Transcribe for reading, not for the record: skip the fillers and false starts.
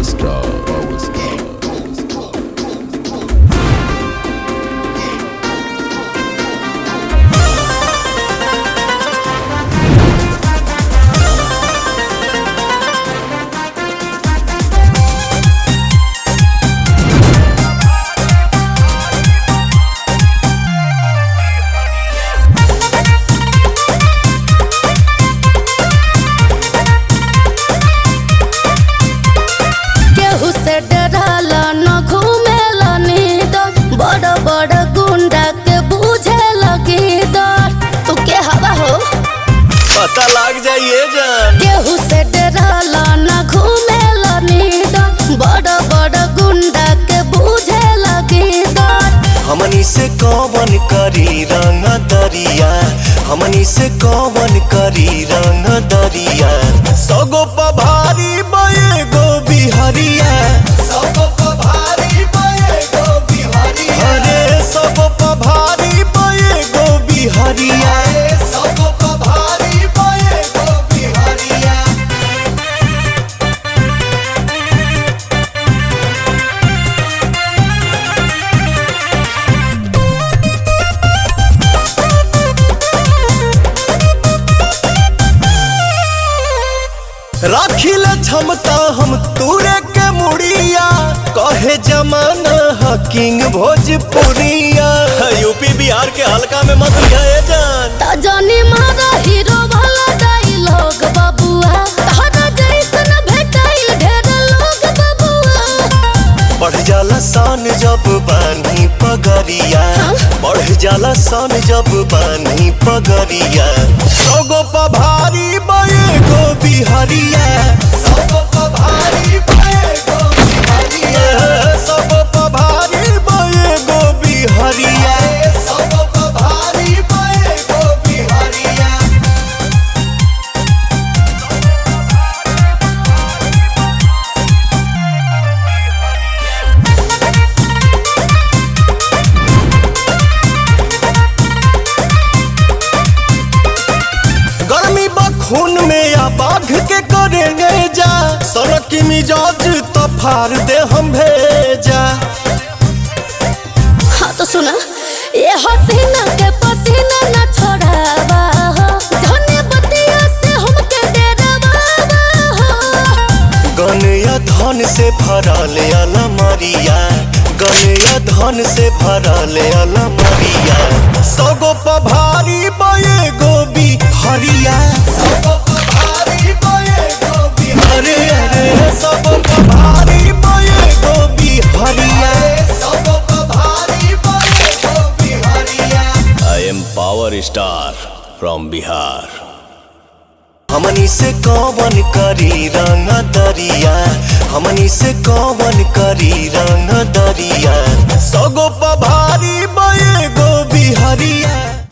star, power star. पता लग जाइए जान केहू से डराला ना घूमेला नींद बड़ा बड़ा गुंडा के बूझे लगी डर। हमनी से कौन करी रंग दरिया, हमनी से कौन करी रंग दरिया। सगो पभारी बये गो बिहरिया, सगो पभारी बये गो बिहरिया। अरे सगो पभारी बये गो बिहरिया, सगो पभारी बये गो बिहरिया। राखिल क्षमता हम तूरे के मुड़िया, कहे जमाना किंग भोजपुरिया। यूपी बिहार के हल्का में मत गए जान ता जानी मारा हीरो वाला डायलॉग बाबुआ, तारा जैसन भेटाइल ढेर लोग बाबुआ। बढ़ जाला सान जब बानी पगरिया, बढ़ जाला सान जब बानी पगरिया। सगो पभारी बये गो बिहरिया, सगो पभारी बये गो बिहरिया। सगो पभारी बये गो बिहरिया, सगो पभारी बये गो बिहरिया। गर्मी खून में या बाघ के करेंगे जा, सड़क की मिजाज तो फाड़ दे हम भेजा। हाँ तो सुना ये हसीना के पसीना न छोड़ावा हो, जाने बतिया से हमके डरावा हो। गन या धन से भरा ले अलमारिया, गन या धन से भरा ले अलमारिया। सगो पभारी बये गो बिहरिया, सगो पभारी बये गो बिहरिया। अरे सगो पभारी बये गो बिहरिया, सगो पभारी बये गो बिहरिया। I am power star from Bihar। हमनी से कौन करी रंग दरिया, हमनी से कौन करी रंग दरिया। सगो पभारी बये गो बिहरिया।